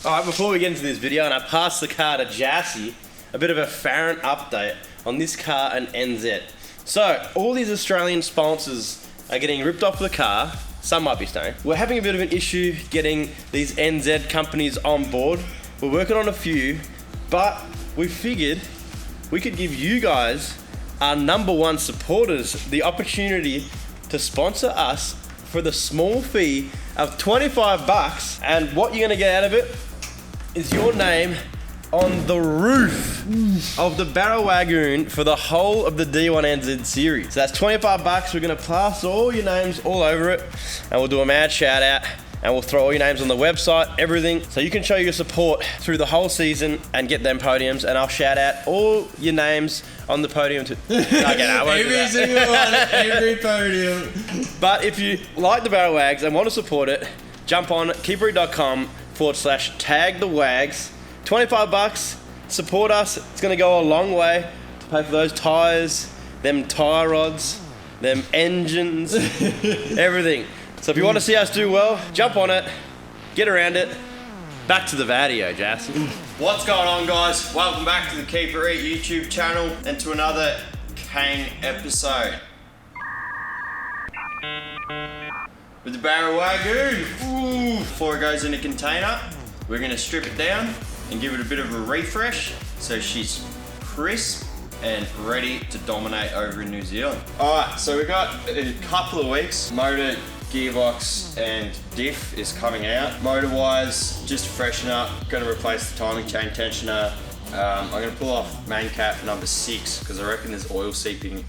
Alright, before we get into this video and I pass the car to Jassy, a bit of a Farron update on this car and NZ. So, all these Australian sponsors are getting ripped off the car. Some might be staying. We're having a bit of an issue getting these NZ companies on board. We're working on a few, but we figured we could give you guys, our #1 supporters, the opportunity to sponsor us for the small fee of 25 bucks. And what you're gonna get out of it is your name on the roof of the BarraWagz for the whole of the D1NZ series. So that's 25 bucks. We're gonna plaster all your names all over it, and we'll do a mad shout out, and we'll throw all your names on the website, everything. So you can show your support through the whole season and get them podiums, and I'll shout out all your names on the podium too. Okay, I won't do that. Every single one, every podium. But if you like the BarraWagz and want to support it, jump on keepery.com/tag-the-wags. 25 bucks, support us. It's gonna go a long way to pay for those tires, them tire rods, them engines, everything. So if you want to see us do well, jump on it, get around it. Back to the video, Jass. What's going on, guys? Welcome back to the Keeper Reet YouTube channel and to another Kang episode. With the BarraWagz. Before it goes in a container, we're gonna strip it down and give it a bit of a refresh so she's crisp and ready to dominate over in New Zealand. Alright, so we've got a couple of weeks. Motor, gearbox and diff is coming out. Motor wise, just to freshen up, going to replace the timing chain tensioner. I'm going to pull off main cap #6 because I reckon there's oil seeping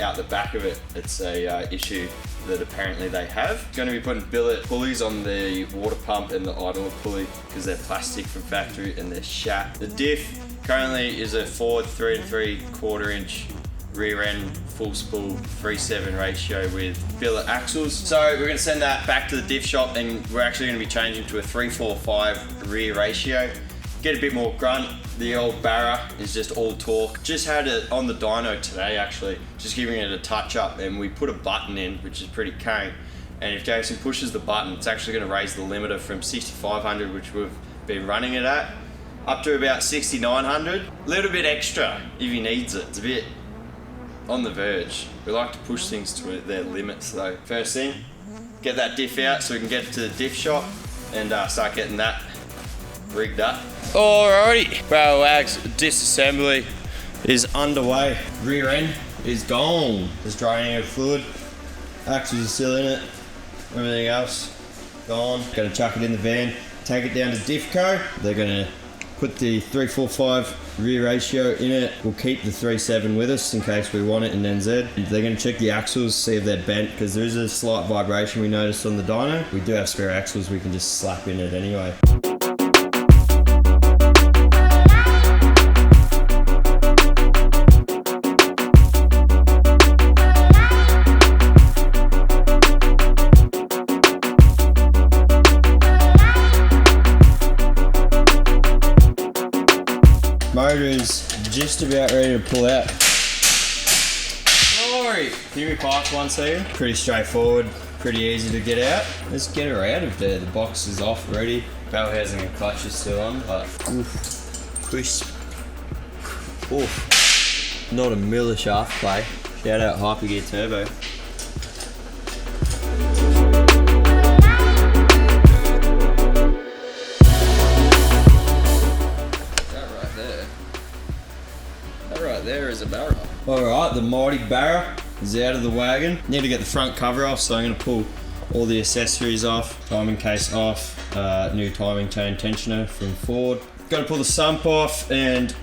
out the back of it. It's a issue that apparently they have. Going to be putting billet pulleys on the water pump and the idler pulley because they're plastic from factory and they're shat. The diff currently is a Ford 3 3/4 inch rear end full spool 3/7 ratio with billet axles. So we're going to send that back to the diff shop and we're actually going to be changing to a 3/4/5 rear ratio. Get a bit more grunt. The old Barra is just all torque. Just had it on the dyno today actually, just giving it a touch up, and we put a button in which is pretty kang. And if Jason pushes the button, it's actually going to raise the limiter from 6500, which we've been running it at, up to about 6900. A little bit extra if he needs it. It's a bit on the verge. We like to push things to their limits though. First thing, get that diff out so we can get it to the diff shop and start getting that rigged up. Alrighty, BarraWagz disassembly is underway. Rear end is gone. There's draining of fluid. Axles are still in it. Everything else gone. Gonna chuck it in the van, take it down to Diffco. They're gonna put the 3/4/5 rear ratio in it. We'll keep the 3/7 with us in case we want it in NZ. They're going to check the axles, see if they're bent, because there is a slight vibration we noticed on the dyno. We do have spare axles we can just slap in it anyway. Motor is just about ready to pull out. Sorry, give me park one second. Pretty straightforward, pretty easy to get out. Let's get her out of there. The box is off, ready. Bell housing and clutch is still on, but crisp. Oof. Not a Miller shaft play. Shout out Hypergear Turbo. There is a Barra. Alright, the mighty Barra is out of the wagon. Need to get the front cover off, so I'm going to pull all the accessories off. Timing case off, new timing chain tensioner from Ford. Got to pull the sump off and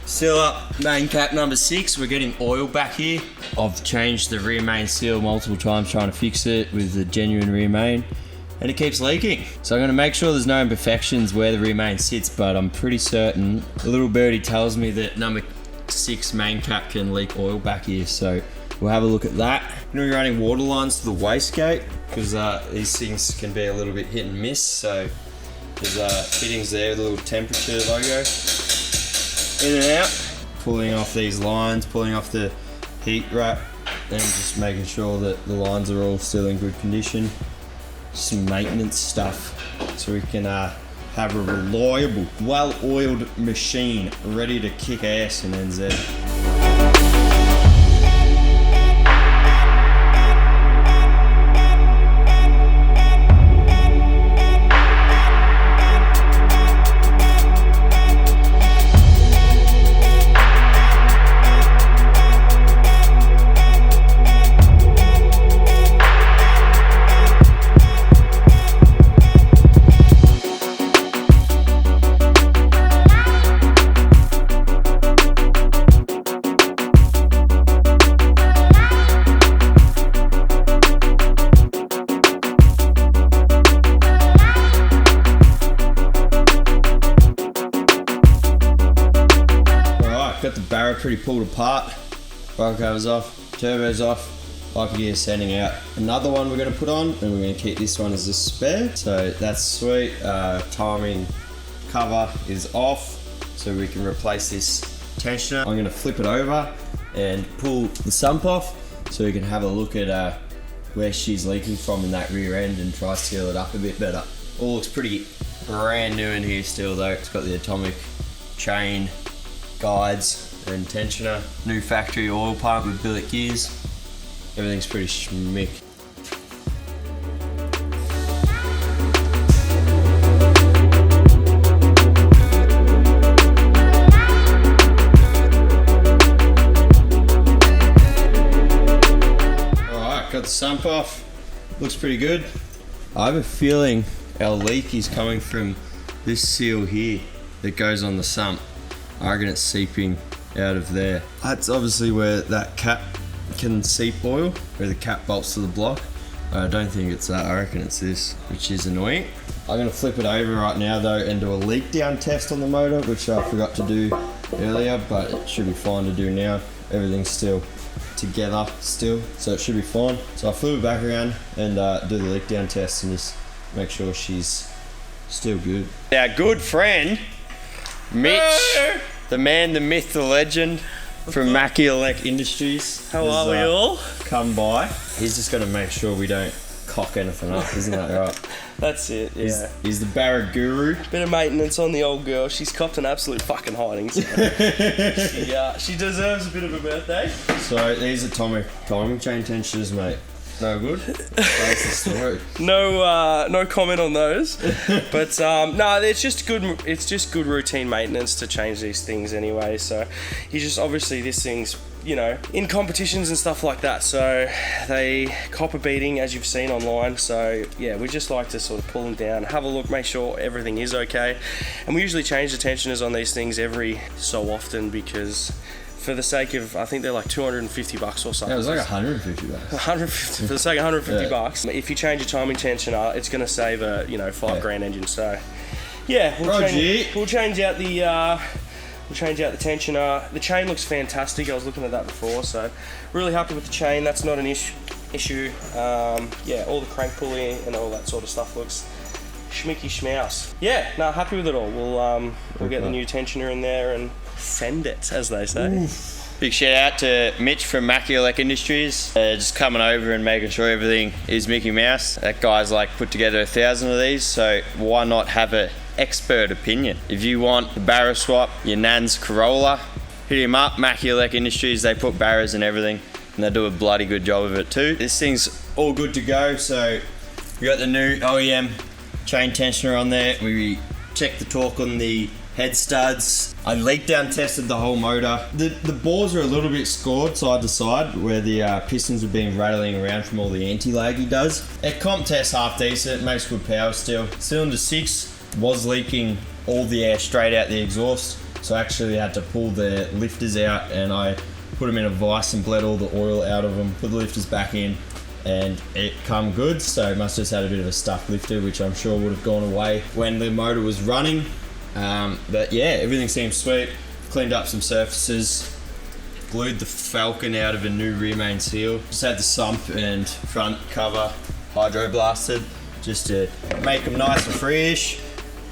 seal up main cap #6. We're getting oil back here. I've changed the rear main seal multiple times trying to fix it with the genuine rear main, and it keeps leaking. So I'm going to make sure there's no imperfections where the rear main sits, but I'm pretty certain. A little birdie tells me that #6 main cap can leak oil back here, so we'll have a look at that. I'm going to be running water lines to the wastegate because these things can be a little bit hit and miss, so there's fittings there with a little temperature logo. In and out, pulling off these lines, pulling off the heat wrap, and just making sure that the lines are all still in good condition. Some maintenance stuff so we can have a reliable, well-oiled machine ready to kick ass in NZ. Got the Barra pretty pulled apart. Barrel covers off, turbo's off, wiper gear sending out. Another one we're going to put on, and we're going to keep this one as a spare. So that's sweet. Timing cover is off, so we can replace this tensioner. I'm going to flip it over and pull the sump off, so we can have a look at where she's leaking from in that rear end and try to seal it up a bit better. All looks pretty brand new in here still though. It's got the atomic chain, guides and tensioner, new factory oil pump with billet gears. Everything's pretty schmick. Alright, got the sump off. Looks pretty good. I have a feeling our leak is coming from this seal here that goes on the sump. I reckon it's seeping out of there. That's obviously where that cap can seep oil, where the cap bolts to the block. I don't think it's that, I reckon it's this, which is annoying. I'm gonna flip it over right now though and do a leak down test on the motor, which I forgot to do earlier, but it should be fine to do now. Everything's still together still, so it should be fine. So I flip it back around and do the leak down test and just make sure she's still good. Our good friend, Mitch, the man, the myth, the legend from Machielec Industries. How are we all? Come by. He's just going to make sure we don't cock anything up, isn't that right? That's it, yeah. He's the Barra guru. Bit of maintenance on the old girl. She's copped an absolute fucking hiding. So. she deserves a bit of a birthday. So these atomic timing chain tensioners, mate. No good. That's the story. No comment on those. But no, it's just good. It's just good routine maintenance to change these things anyway. So you just obviously this thing's in competitions and stuff like that. So they copper beating as you've seen online. So yeah, we just like to sort of pull them down, have a look, make sure everything is okay, and we usually change the tensioners on these things every so often because. For the sake of, I think they're like $250 or something. Yeah, it was like $150. 150 for the sake of $150. If you change your timing tensioner, it's going to save a $5,000 engine. So, yeah, we'll change out the tensioner. The chain looks fantastic. I was looking at that before, so really happy with the chain. That's not an issue. Yeah, all the crank pulley and all that sort of stuff looks schmicky schmouse. Yeah, no, happy with it all. We'll get the new tensioner in there and send it, as they say. Oof. Big shout out to Mitch from Machielec Industries, just coming over and making sure everything is Mickey Mouse. That guy's like put together 1,000 of these, so why not have an expert opinion? If you want the Barra swap, your Nan's Corolla, hit him up, Machielec Industries. They put Barras and everything, and they do a bloody good job of it too. This thing's all good to go, so we got the new OEM chain tensioner on there. We checked the torque on the head studs. I leak down tested the whole motor. The bores are a little bit scored side to side where the pistons have been rattling around from all the anti-lag he does. At comp test half decent, makes good power still. Cylinder 6 was leaking all the air straight out the exhaust, so I actually had to pull the lifters out and I put them in a vise and bled all the oil out of them, put the lifters back in, and it come good. So it must have just had a bit of a stuck lifter, which I'm sure would have gone away when the motor was running. But yeah, everything seems sweet. Cleaned up some surfaces, glued the Falcon out of a new rear main seal. Just had the sump and front cover hydro blasted just to make them nice and fresh.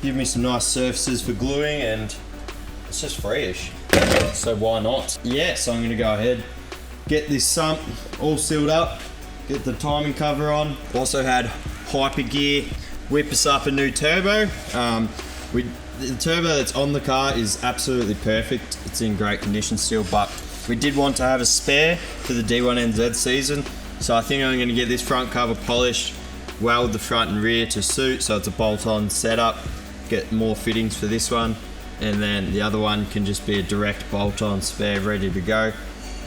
Give me some nice surfaces for gluing, and it's just fresh. So why not? Yeah, so I'm gonna go ahead, get this sump all sealed up, get the timing cover on. Also had hyper gear whip us up a new turbo. The turbo that's on the car is absolutely perfect. It's in great condition still, but we did want to have a spare for the D1NZ season. So I think I'm going to get this front cover polished, weld the front and rear to suit, so it's a bolt-on setup. Get more fittings for this one, and then the other one can just be a direct bolt-on spare ready to go.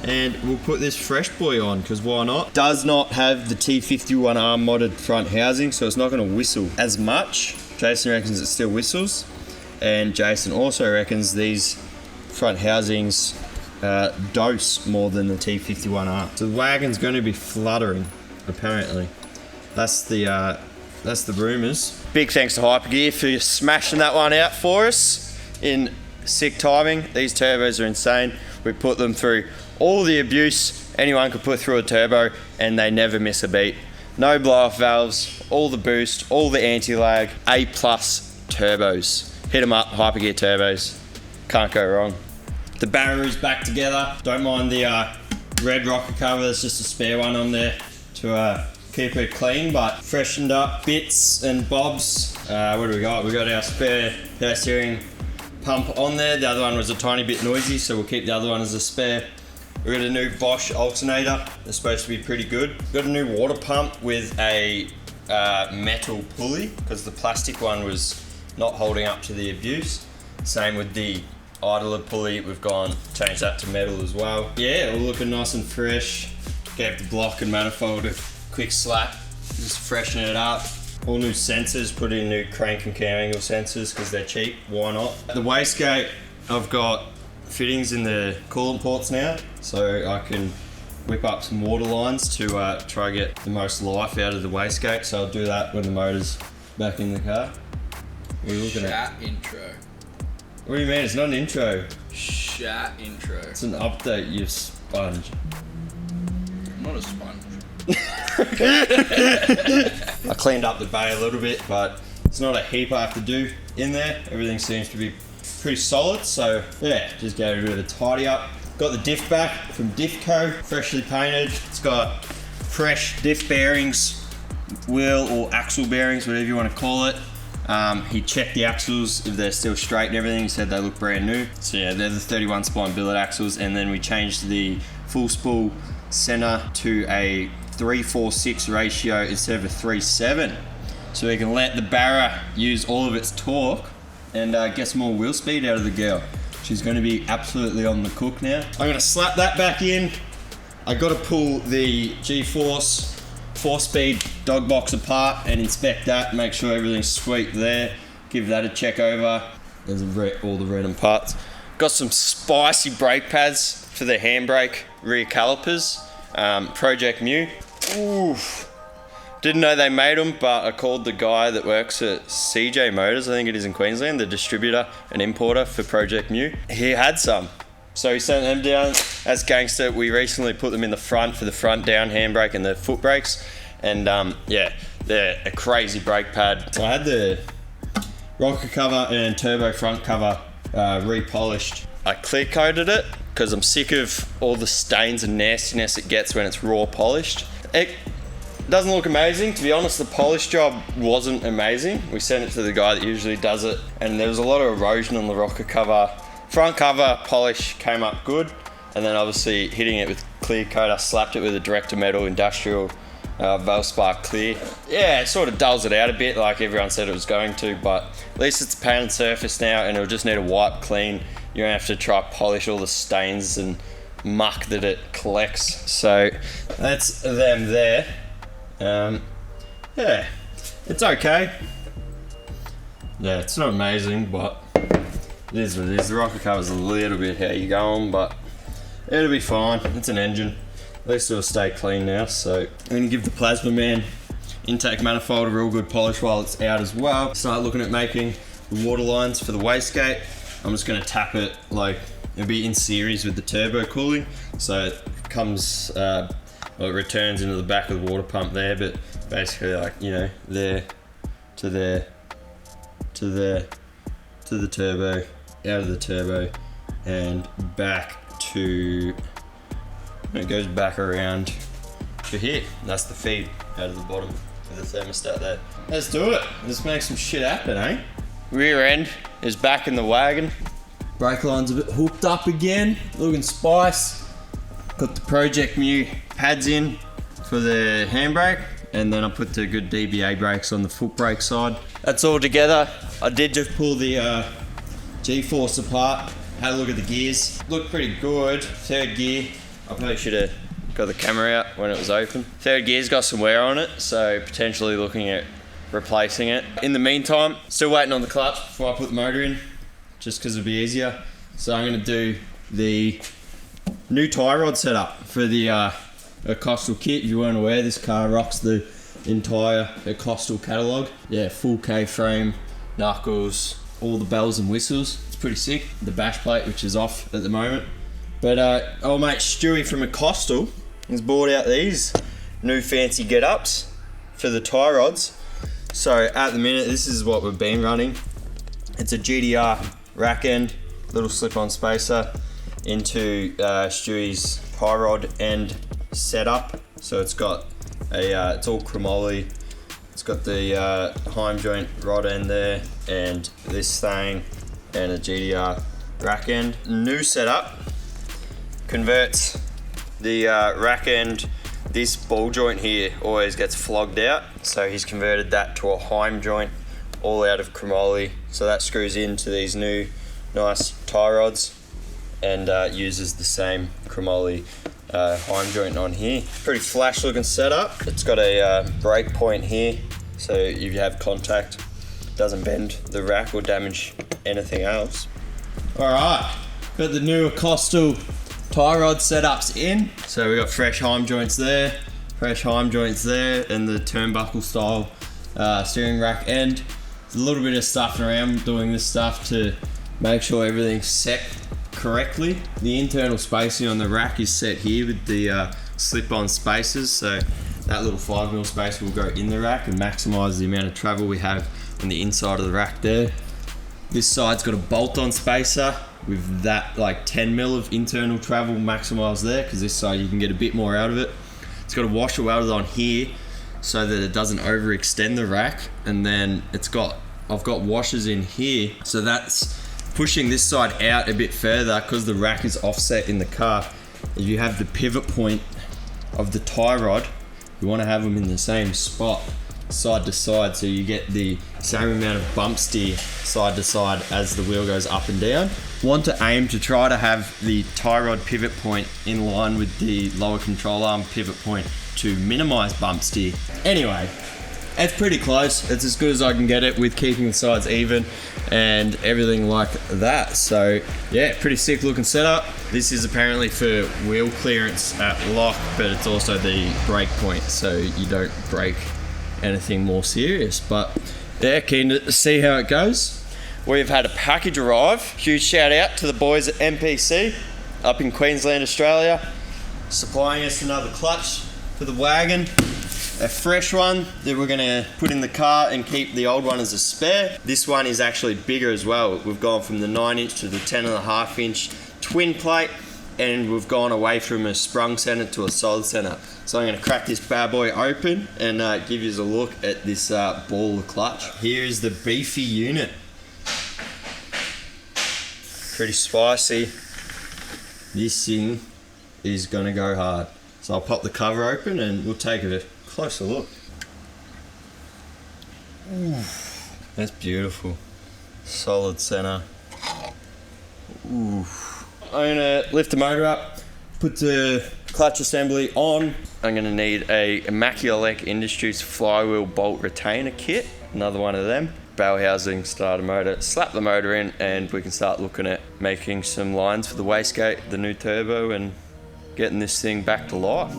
And we'll put this fresh boy on, because why not? Does not have the T51R modded front housing, so it's not going to whistle as much. Jason reckons it still whistles, and Jason also reckons these front housings dose more than the T51R. So the wagon's going to be fluttering, apparently. That's the rumours. Big thanks to Hypergear for smashing that one out for us in sick timing. These turbos are insane. We put them through all the abuse anyone could put through a turbo, and they never miss a beat. No blow-off valves, all the boost, all the anti-lag, A+ turbos. Hit them up, Hypergear turbos. Can't go wrong. The Barra is back together. Don't mind the red rocker cover, there's just a spare one on there to keep it clean, but freshened up bits and bobs. What do we got? We got our spare power steering pump on there. The other one was a tiny bit noisy, so we'll keep the other one as a spare. We got a new Bosch alternator. They're supposed to be pretty good. Got a new water pump with a metal pulley, because the plastic one was not holding up to the abuse. Same with the idler pulley. We've changed that to metal as well. Yeah, all looking nice and fresh. Gave the block and manifold a quick slap, just freshen it up. All new sensors, put in new crank and cam angle sensors because they're cheap, why not? The wastegate, I've got fittings in the coolant ports now, so I can whip up some water lines to try and get the most life out of the wastegate, so I'll do that when the motor's back in the car. What are you looking at? Intro. What do you mean? It's not an intro. Shat intro. It's an update, you sponge. I'm not a sponge. I cleaned up the bay a little bit, but it's not a heap I have to do in there. Everything seems to be pretty solid, so yeah, just gave it a bit of a tidy up. Got the diff back from Diffco, freshly painted. It's got fresh diff bearings, wheel or axle bearings, whatever you want to call it. He checked the axles if they're still straight and everything. He said they look brand new. So yeah, they're the 31 spline billet axles, and then we changed the full spool center to a 3/4/6 ratio instead of a 3/7, so we can let the Barra use all of its torque and get some more wheel speed out of the girl. She's going to be absolutely on the cook now. I'm going to slap that back in. I got to pull the G-Force 4-speed dog box apart and inspect that, make sure everything's sweet there, give that a check over. There's all the random parts. Got some spicy brake pads for the handbrake rear calipers, Project Mu. Oof. Didn't know they made them, but I called the guy that works at CJ Motors, I think it is in Queensland, the distributor and importer for Project Mu. He had some, so he sent them down. As gangster, we recently put them in the front for the front down handbrake and the foot brakes, and yeah, they're a crazy brake pad. I had the rocker cover and turbo front cover repolished. I clear coated it because I'm sick of all the stains and nastiness it gets when it's raw polished. It doesn't look amazing. To be honest, the polish job wasn't amazing. We sent it to the guy that usually does it, and there was a lot of erosion on the rocker cover. Front cover polish came up good, and then obviously hitting it with clear coat, I slapped it with a direct-to-metal industrial Valspar clear. Yeah, it sort of dulls it out a bit like everyone said it was going to, but at least it's a painted surface now, and it'll just need a wipe clean. You don't have to try polish all the stains and muck that it collects. So that's them there. Yeah, it's okay. Yeah, it's not amazing, but it is what it is. The rocker cover's a little bit how you going, but it'll be fine. It's an engine. At least it'll stay clean now. So I'm gonna give the Plasma Man intake manifold a real good polish while it's out as well. Start looking at making the water lines for the wastegate. I'm just gonna tap it like it'll be in series with the turbo cooling, so it comes, well, it returns into the back of the water pump there, but basically like, you know, there to there to there to the turbo, out of the turbo, and back to, it goes back around to here. That's the feed out of the bottom for the thermostat there. Let's do it. Let's make some shit happen, eh? Rear end is back in the wagon. Brake line's a bit hooked up again, looking spice. Got the Project Mu pads in for the handbrake, and then I put the good DBA brakes on the foot brake side. That's all together. I did just pull the G-force apart, had a look at the gears. Looked pretty good. Third gear, I probably should have got the camera out when it was open. Third gear's got some wear on it, so potentially looking at replacing it. In the meantime, still waiting on the clutch before I put the motor in, just because it'll be easier. So I'm gonna do the new tie rod setup for the Costal kit. If you weren't aware, this car rocks the entire Costal catalogue. Yeah, full K-frame, knuckles, all the bells and whistles. It's pretty sick. The bash plate, which is off at the moment. But old mate Stewie from Costal has bought out these new fancy get-ups for the tie rods. So at the minute, this is what we've been running. It's a GDR rack end, little slip-on spacer into Stewie's tie rod end setup. So it's got a, it's all chromoly. It's got the Heim joint rod end there, and this thing, and a GDR rack end. New setup converts the rack end. This ball joint here always gets flogged out, so he's converted that to a Heim joint, all out of chromoly. So that screws into these new nice tie rods and uses the same chromoly Heim joint on here. Pretty flash looking setup. It's got a brake point here, so if you have contact, it doesn't bend the rack or damage anything else. All right, got the new Costal tie rod setups in. So we got fresh Heim joints there, fresh Heim joints there, and the turnbuckle style steering rack end. There's a little bit of stuffing around doing this stuff to make sure everything's set correctly. The internal spacing on the rack is set here with the slip-on spacers, so that little 5mm spacer will go in the rack and maximise the amount of travel we have on the inside of the rack there. This side's got a bolt-on spacer with that like 10mm of internal travel maximised there, because this side you can get a bit more out of it. It's got a washer welded on here so that it doesn't overextend the rack, and then I've got washers in here, so that's pushing this side out a bit further because the rack is offset in the car. If you have the pivot point of the tie rod, you want to have them in the same spot side to side, so you get the same amount of bump steer side to side as the wheel goes up and down. Want to aim to try to have the tie rod pivot point in line with the lower control arm pivot point to minimize bump steer. Anyway, it's pretty close. It's as good as I can get it with keeping the sides even and everything like that. So yeah, pretty sick looking setup. This is apparently for wheel clearance at lock, but it's also the brake point, so you don't break anything more serious. But yeah, keen to see how it goes. We've had a package arrive. Huge shout out to the boys at MPC up in Queensland, Australia, supplying us another clutch for the wagon. A fresh one that we're gonna put in the car and keep the old one as a spare. This one is actually bigger as well. We've gone from the 9-inch to the 10.5-inch twin plate, and we've gone away from a sprung center to a solid center. So I'm gonna crack this bad boy open and give you a look at this ball of clutch. Here is the beefy unit. Pretty spicy. This thing is gonna go hard. So I'll pop the cover open and we'll take a closer look. Ooh, that's beautiful. Solid center. Ooh. I'm gonna lift the motor up, put the clutch assembly on. I'm gonna need a Immaculate Industries flywheel bolt retainer kit, another one of them. Barrel housing, starter motor, slap the motor in, and we can start looking at making some lines for the wastegate, the new turbo, and getting this thing back to life.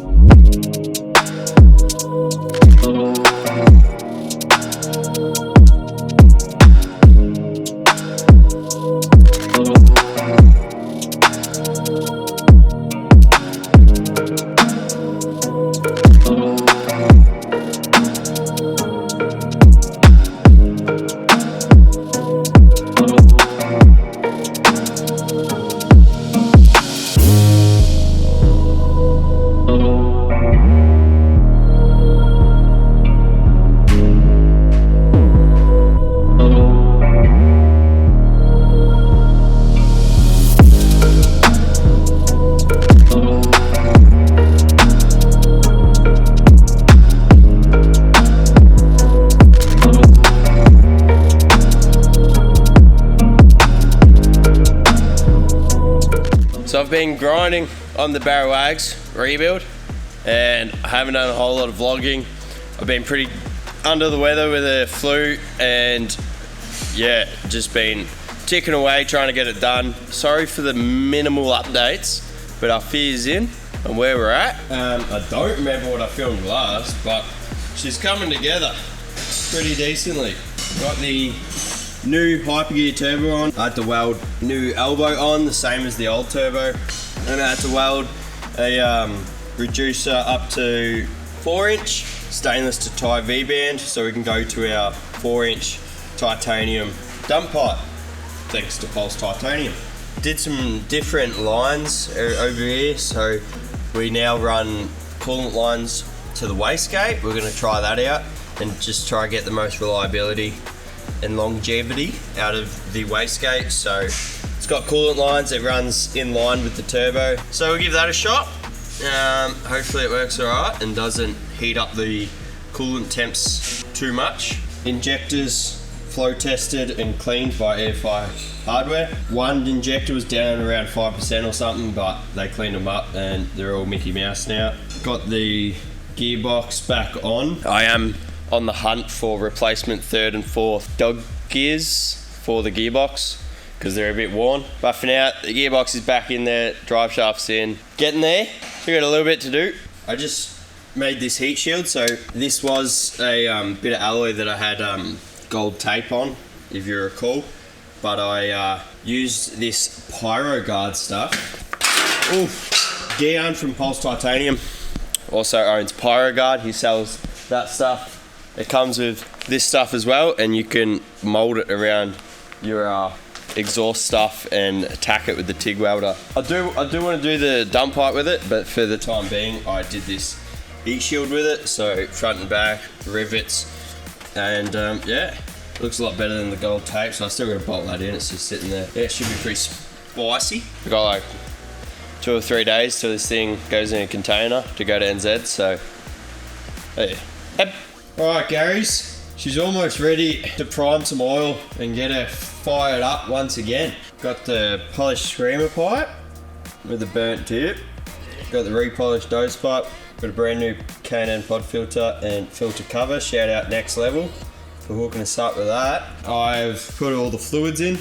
been grinding on the BarraWagz rebuild, and I haven't done a whole lot of vlogging. I've been pretty under the weather with a flu, and yeah, just been ticking away trying to get it done. Sorry for the minimal updates, but our fear's in and where we're at. I don't remember what I filmed last, but she's coming together pretty decently. Got the new Hypergear turbo on. I had to weld new elbow on, the same as the old turbo, and I had to weld a reducer up to 4-inch stainless to tie V-band, so we can go to our 4-inch titanium dump pipe, thanks to Pulse Titanium. Did some different lines over here, so we now run coolant lines to the wastegate. We're going to try that out and just try to get the most reliability and longevity out of the wastegate. So it's got coolant lines, it runs in line with the turbo, so we'll give that a shot. Hopefully it works alright and doesn't heat up the coolant temps too much. Injectors flow tested and cleaned by Airfire Hardware. One injector was down around 5% or something, but they cleaned them up and they're all Mickey Mouse now. Got the gearbox back on. I am on the hunt for replacement 3rd and 4th dog gears for the gearbox because they're a bit worn. But for now, the gearbox is back in there, drive shaft's in. Getting there, we got a little bit to do. I just made this heat shield, so this was a bit of alloy that I had gold tape on, if you recall. But I used this Pyro Guard stuff. Oof. Gian from Pulse Titanium also owns Pyro Guard. He sells that stuff. It comes with this stuff as well, and you can mold it around your exhaust stuff and attack it with the TIG welder. I do want to do the dump pipe with it, but for the time being, I did this heat shield with it. So front and back, rivets, and yeah, looks a lot better than the gold tape. So I still got to bolt that in. It's just sitting there. Yeah, it should be pretty spicy. We got like 2 or 3 days till this thing goes in a container to go to NZ. So yeah. Yep. All right, Gary's. She's almost ready to prime some oil and get her fired up once again. Got the polished screamer pipe with the burnt tip. Got the repolished dose pipe. Got a brand new K&N pod filter and filter cover. Shout out Next Level for hooking us up with that. I've put all the fluids in.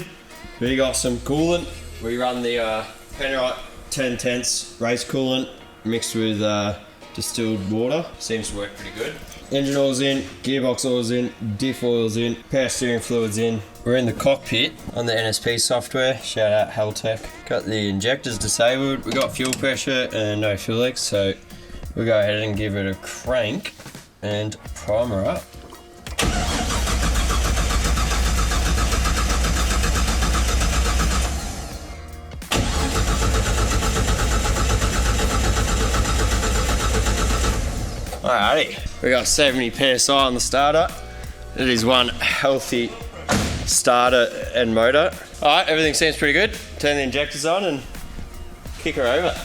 We got some coolant. We run the Penrite 10/10 race coolant mixed with distilled water. Seems to work pretty good. Engine oil's in, gearbox oil's in, diff oil's in, power steering fluid's in. We're in the cockpit on the NSP software. Shout out Haltech. Got the injectors disabled. We got fuel pressure and no fuel leaks, so we'll go ahead and give it a crank and prime her up. Alrighty, we got 70 PSI on the starter. It is one healthy starter and motor. Alright, everything seems pretty good. Turn the injectors on and kick her over.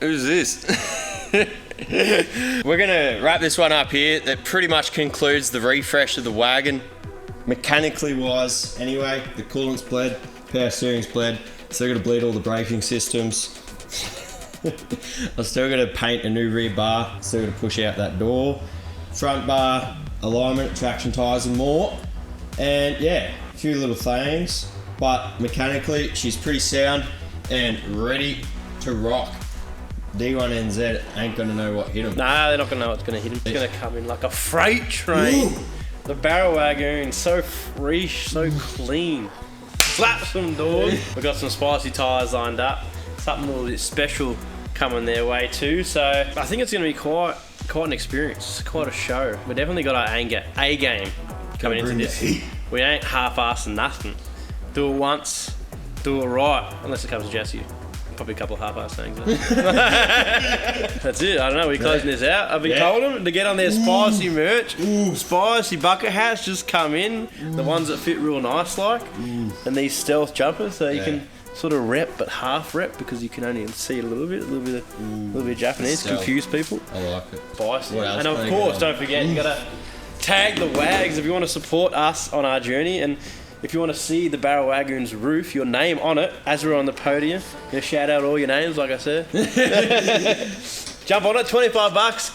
Who's this? We're gonna wrap this one up here. That pretty much concludes the refresh of the wagon. Mechanically wise, anyway, the coolant's bled, power steering's bled. Still gotta bleed all the braking systems. I'm still gonna paint a new rear bar. Still gonna push out that door. Front bar, alignment, traction tyres and more. And yeah, a few little things. But mechanically, she's pretty sound and ready to rock. D1NZ ain't gonna know what hit them. Nah, they're not gonna know what's gonna hit them. It's gonna come in like a freight train. Ooh. The BarraWagz, so fresh, so clean. Slap some dog. We've got some spicy tyres lined up. Something a little bit special coming their way too. So I think it's gonna be quite an experience, quite a show. We definitely got our A game coming into this. We ain't half-assing nothing. Do it once, do it right, unless it comes to Jesse. Probably a couple of half-ass things. That's it. I don't know. We're closing this out. I've been told them to get on their spicy merch. Spicy bucket hats just come in. The ones that fit real nice, like, and these stealth jumpers, so you can sort of rep, but half rep because you can only see it a little bit of Japanese. Stealth. Confuse people. I like it. Spicy. What else And of can I course, get don't forget you gotta tag the Wags if you want to support us on our journey, and if you want to see the BarraWagz roof, your name on it, as we're on the podium, gonna shout out all your names, like I said. Jump on it, $25,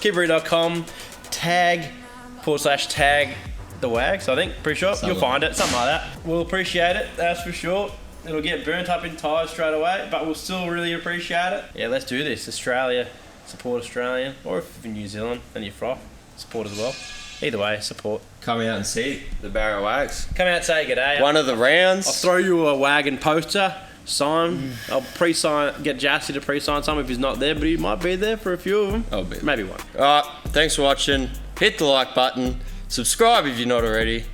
keepery.com, tag the Wags, I think, pretty sure. You'll find it, something like that. We'll appreciate it, that's for sure. It'll get burnt up in tyres straight away, but we'll still really appreciate it. Yeah, let's do this. Australia, support Australian, or if you're in New Zealand and you're from, support as well. Either way, support. Come out and see the BarraWagz. Come out and say g'day. One of the rounds. I'll throw you a wagon poster, sign. I'll pre-sign, get Jassy to pre-sign some if he's not there, but he might be there for a few of them. I'll be there. Maybe one. Alright, thanks for watching. Hit the like button. Subscribe if you're not already.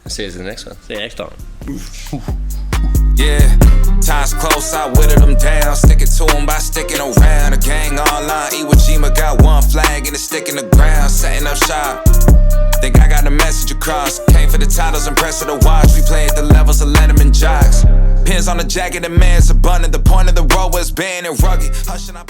I'll see you in the next one. See you next time. Yeah, time's close, I whittled them down. Stick it to them by sticking around. The gang online, Iwo Jima got one flag and it's sticking the ground. Setting up shop, think I got the message across. Came for the titles and press of the watch. We played the levels of Letterman jocks. Pins on the jacket, the man's abundant. The point of the road was banned and rugged. Hush and I